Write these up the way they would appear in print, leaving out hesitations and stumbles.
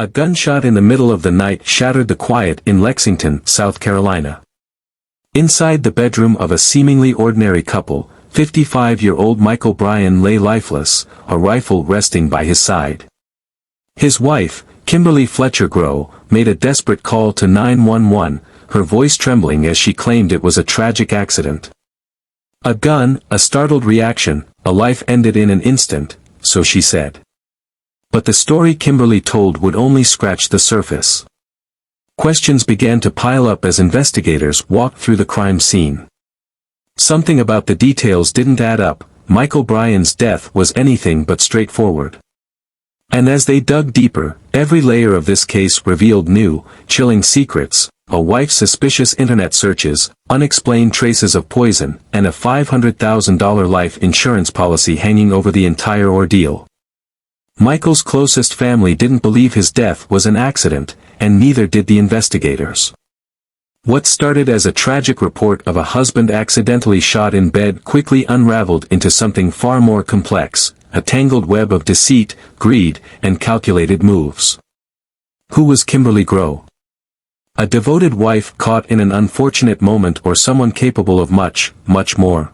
A gunshot in the middle of the night shattered the quiet in Lexington, South Carolina. Inside the bedroom of a seemingly ordinary couple, 55-year-old Michael Bryan lay lifeless, a rifle resting by his side. His wife, Kimberly Fletcher Grow, made a desperate call to 911, her voice trembling as she claimed it was a tragic accident. A gun, a startled reaction, a life ended in an instant, so she said. But the story Kimberly told would only scratch the surface. Questions began to pile up as investigators walked through the crime scene. Something about the details didn't add up. Michael Bryan's death was anything but straightforward. And as they dug deeper, every layer of this case revealed new, chilling secrets: a wife's suspicious internet searches, unexplained traces of poison, and a $500,000 life insurance policy hanging over the entire ordeal. Michael's closest family didn't believe his death was an accident, and neither did the investigators. What started as a tragic report of a husband accidentally shot in bed quickly unraveled into something far more complex, a tangled web of deceit, greed, and calculated moves. Who was Kimberly Grow? A devoted wife caught in an unfortunate moment, or someone capable of much, much more?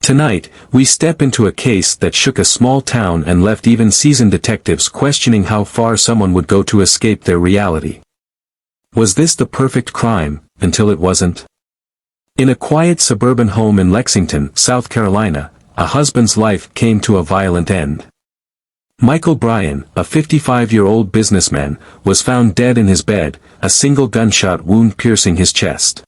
Tonight, we step into a case that shook a small town and left even seasoned detectives questioning how far someone would go to escape their reality. Was this the perfect crime, until it wasn't? In a quiet suburban home in Lexington, South Carolina, a husband's life came to a violent end. Michael Bryan, a 55-year-old businessman, was found dead in his bed, a single gunshot wound piercing his chest.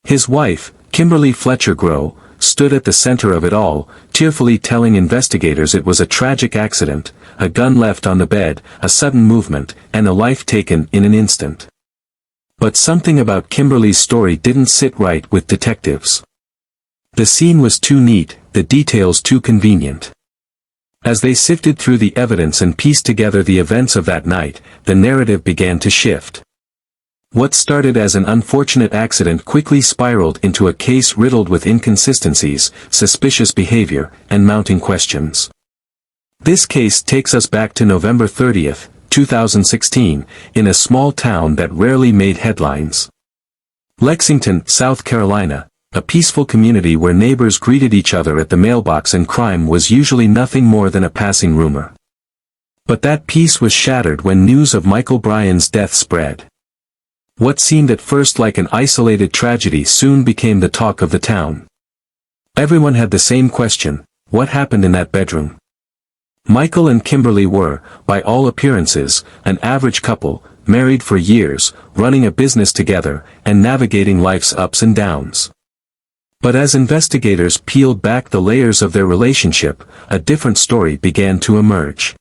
His wife, Kimberly Fletcher Grow, stood at the center of it all, tearfully telling investigators it was a tragic accident, a gun left on the bed, a sudden movement, and a life taken in an instant. But something about Kimberly's story didn't sit right with detectives. The scene was too neat, the details too convenient. As they sifted through the evidence and pieced together the events of that night, the narrative began to shift. What started as an unfortunate accident quickly spiraled into a case riddled with inconsistencies, suspicious behavior, and mounting questions. This case takes us back to November 30, 2016, in a small town that rarely made headlines. Lexington, South Carolina, a peaceful community where neighbors greeted each other at the mailbox and crime was usually nothing more than a passing rumor. But that peace was shattered when news of Michael Bryan's death spread. What seemed at first like an isolated tragedy soon became the talk of the town. Everyone had the same question: what happened in that bedroom? Michael and Kimberly were, by all appearances, an average couple, married for years, running a business together, and navigating life's ups and downs. But as investigators peeled back the layers of their relationship, a different story began to emerge.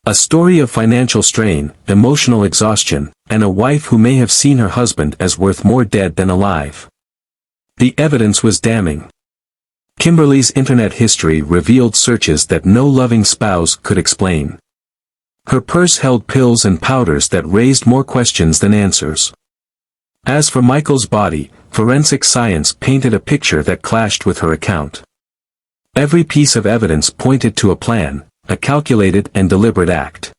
A story of financial strain, emotional exhaustion, and a wife who may have seen her husband as worth more dead than alive. The evidence was damning. Kimberly's internet history revealed searches that no loving spouse could explain. Her purse held pills and powders that raised more questions than answers. As for Michael's body, forensic science painted a picture that clashed with her account. Every piece of evidence pointed to a plan, a calculated and deliberate act.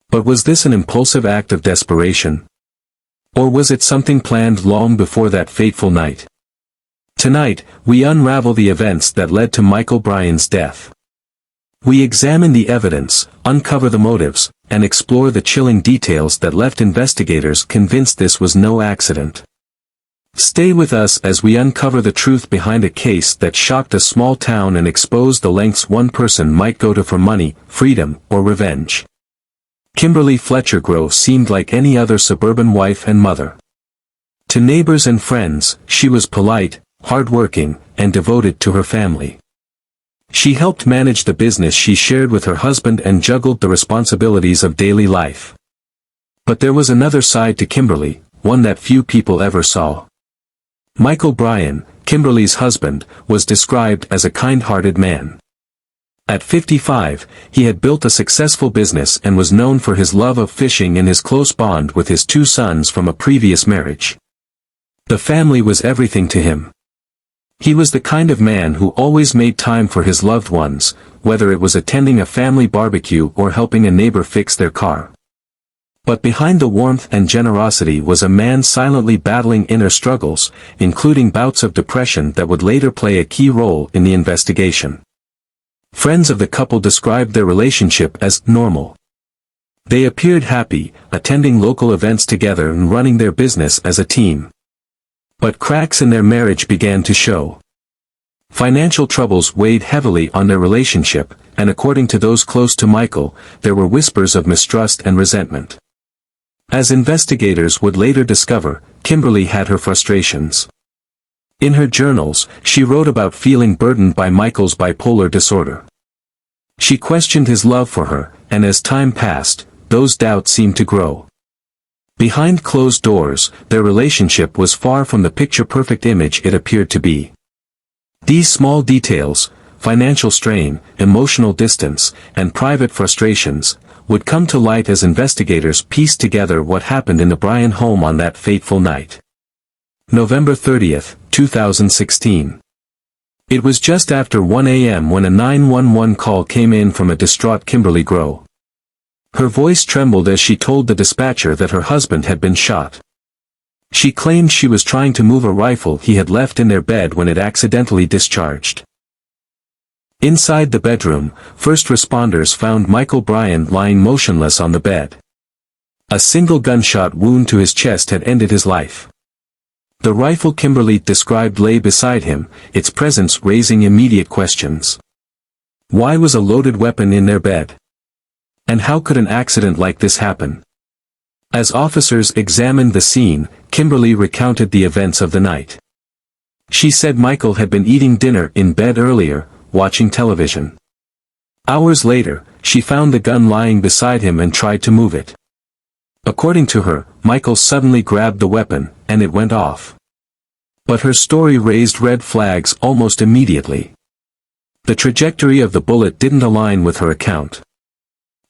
But was this an impulsive act of desperation? Or was it something planned long before that fateful night? Tonight, we unravel the events that led to Michael Bryan's death. We examine the evidence, uncover the motives, and explore the chilling details that left investigators convinced this was no accident. Stay with us as we uncover the truth behind a case that shocked a small town and exposed the lengths one person might go to for money, freedom, or revenge. Kimberly Fletcher Grow seemed like any other suburban wife and mother. To neighbors and friends, she was polite, hardworking, and devoted to her family. She helped manage the business she shared with her husband and juggled the responsibilities of daily life. But there was another side to Kimberly, one that few people ever saw. Michael Bryan, Kimberly's husband, was described as a kind-hearted man. At 55, he had built a successful business and was known for his love of fishing and his close bond with his two sons from a previous marriage. The family was everything to him. He was the kind of man who always made time for his loved ones, whether it was attending a family barbecue or helping a neighbor fix their car. But behind the warmth and generosity was a man silently battling inner struggles, including bouts of depression that would later play a key role in the investigation. Friends of the couple described their relationship as normal. They appeared happy, attending local events together and running their business as a team. But cracks in their marriage began to show. Financial troubles weighed heavily on their relationship, and according to those close to Michael, there were whispers of mistrust and resentment. As investigators would later discover, Kimberly had her frustrations. In her journals, she wrote about feeling burdened by Michael's bipolar disorder. She questioned his love for her, and as time passed, those doubts seemed to grow. Behind closed doors, their relationship was far from the picture-perfect image it appeared to be. These small details, financial strain, emotional distance, and private frustrations, would come to light as investigators pieced together what happened in the Bryan home on that fateful night. November 30, 2016. It was just after 1 a.m. when a 911 call came in from a distraught Kimberly Grow. Her voice trembled as she told the dispatcher that her husband had been shot. She claimed she was trying to move a rifle he had left in their bed when it accidentally discharged. Inside the bedroom, first responders found Michael Bryan lying motionless on the bed. A single gunshot wound to his chest had ended his life. The rifle Kimberly described lay beside him, its presence raising immediate questions. Why was a loaded weapon in their bed? And how could an accident like this happen? As officers examined the scene, Kimberly recounted the events of the night. She said Michael had been eating dinner in bed earlier, watching television. Hours later, she found the gun lying beside him and tried to move it. According to her, Michael suddenly grabbed the weapon, and it went off. But her story raised red flags almost immediately. The trajectory of the bullet didn't align with her account.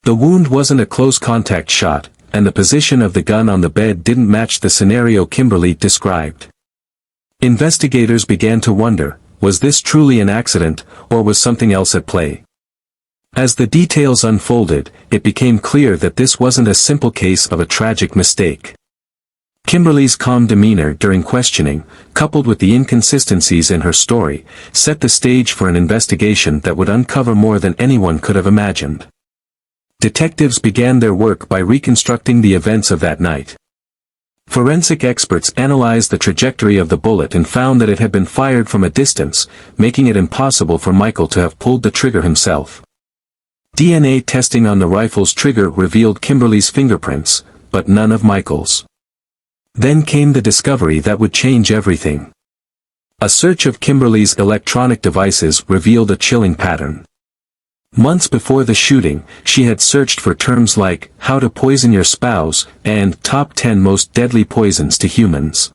The wound wasn't a close contact shot, and the position of the gun on the bed didn't match the scenario Kimberly described. Investigators began to wonder, was this truly an accident, or was something else at play? As the details unfolded, it became clear that this wasn't a simple case of a tragic mistake. Kimberly's calm demeanor during questioning, coupled with the inconsistencies in her story, set the stage for an investigation that would uncover more than anyone could have imagined. Detectives began their work by reconstructing the events of that night. Forensic experts analyzed the trajectory of the bullet and found that it had been fired from a distance, making it impossible for Michael to have pulled the trigger himself. DNA testing on the rifle's trigger revealed Kimberly's fingerprints, but none of Michael's. Then came the discovery that would change everything. A search of Kimberly's electronic devices revealed a chilling pattern. Months before the shooting, she had searched for terms like, how to poison your spouse, and top 10 most deadly poisons to humans.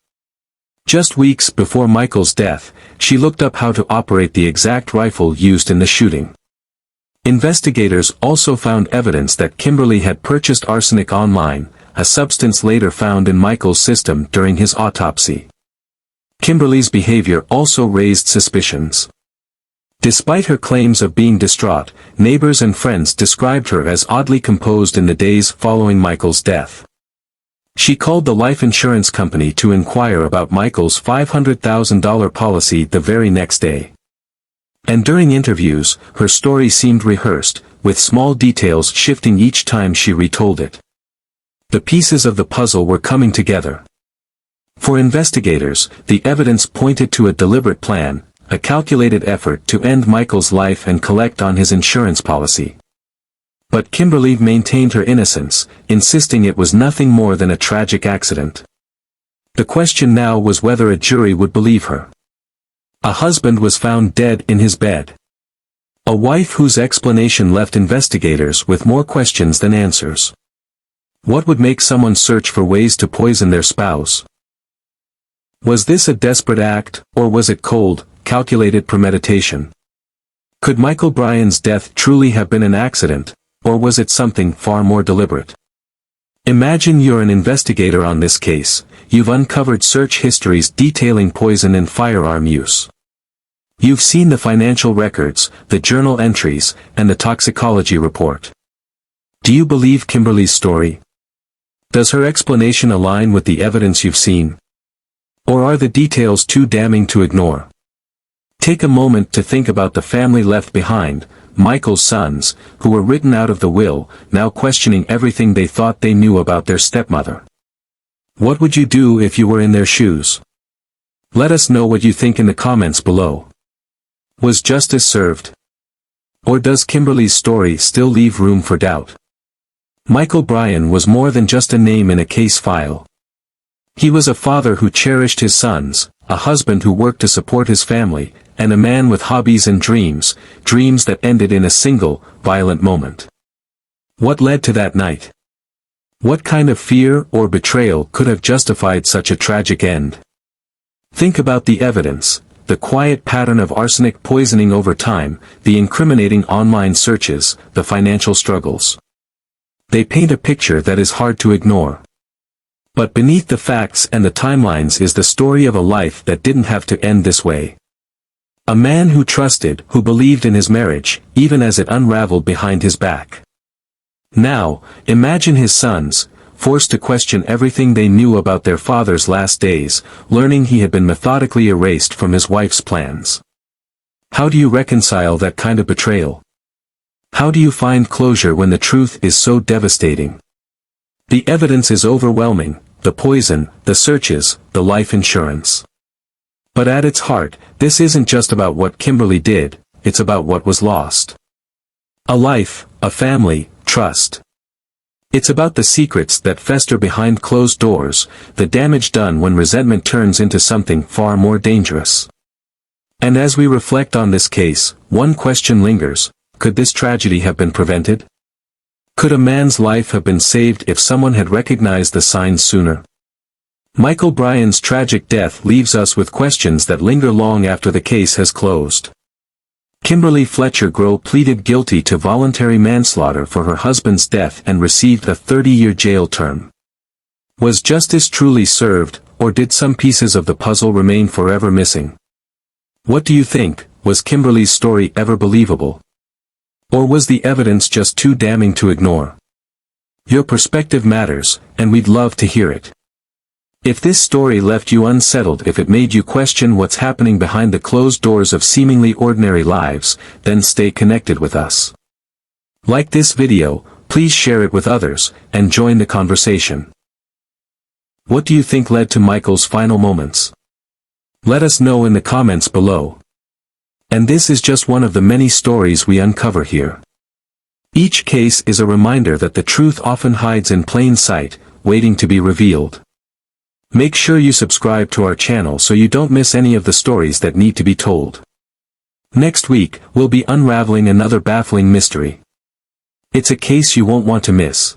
Just weeks before Michael's death, she looked up how to operate the exact rifle used in the shooting. Investigators also found evidence that Kimberly had purchased arsenic online, a substance later found in Michael's system during his autopsy. Kimberly's behavior also raised suspicions. Despite her claims of being distraught, neighbors and friends described her as oddly composed in the days following Michael's death. She called the life insurance company to inquire about Michael's $500,000 policy the very next day. And during interviews, her story seemed rehearsed, with small details shifting each time she retold it. The pieces of the puzzle were coming together. For investigators, the evidence pointed to a deliberate plan, a calculated effort to end Michael's life and collect on his insurance policy. But Kimberly maintained her innocence, insisting it was nothing more than a tragic accident. The question now was whether a jury would believe her. A husband was found dead in his bed. A wife whose explanation left investigators with more questions than answers. What would make someone search for ways to poison their spouse? Was this a desperate act, or was it cold, calculated premeditation? Could Michael Bryan's death truly have been an accident, or was it something far more deliberate? Imagine you're an investigator on this case. You've uncovered search histories detailing poison and firearm use. You've seen the financial records, the journal entries, and the toxicology report. Do you believe Kimberly's story? Does her explanation align with the evidence you've seen? Or are the details too damning to ignore? Take a moment to think about the family left behind, Michael's sons, who were written out of the will, now questioning everything they thought they knew about their stepmother. What would you do if you were in their shoes? Let us know what you think in the comments below. Was justice served? Or does Kimberly's story still leave room for doubt? Michael Bryan was more than just a name in a case file. He was a father who cherished his sons, a husband who worked to support his family, and a man with hobbies and dreams that ended in a single, violent moment. What led to that night? What kind of fear or betrayal could have justified such a tragic end? Think about the evidence, the quiet pattern of arsenic poisoning over time, the incriminating online searches, the financial struggles. They paint a picture that is hard to ignore. But beneath the facts and the timelines is the story of a life that didn't have to end this way. A man who trusted, who believed in his marriage, even as it unraveled behind his back. Now, imagine his sons, forced to question everything they knew about their father's last days, learning he had been methodically erased from his wife's plans. How do you reconcile that kind of betrayal? How do you find closure when the truth is so devastating? The evidence is overwhelming, the poison, the searches, the life insurance. But at its heart, this isn't just about what Kimberly did, it's about what was lost. A life, a family, trust. It's about the secrets that fester behind closed doors, the damage done when resentment turns into something far more dangerous. And as we reflect on this case, one question lingers: could this tragedy have been prevented? Could a man's life have been saved if someone had recognized the signs sooner? Michael Bryan's tragic death leaves us with questions that linger long after the case has closed. Kimberly Fletcher Grow pleaded guilty to voluntary manslaughter for her husband's death and received a 30-year jail term. Was justice truly served, or did some pieces of the puzzle remain forever missing? What do you think? Was Kimberly's story ever believable? Or was the evidence just too damning to ignore? Your perspective matters, and we'd love to hear it. If this story left you unsettled, if it made you question what's happening behind the closed doors of seemingly ordinary lives, then stay connected with us. Like this video, please share it with others, and join the conversation. What do you think led to Michael's final moments? Let us know in the comments below. And this is just one of the many stories we uncover here. Each case is a reminder that the truth often hides in plain sight, waiting to be revealed. Make sure you subscribe to our channel so you don't miss any of the stories that need to be told. Next week, we'll be unraveling another baffling mystery. It's a case you won't want to miss.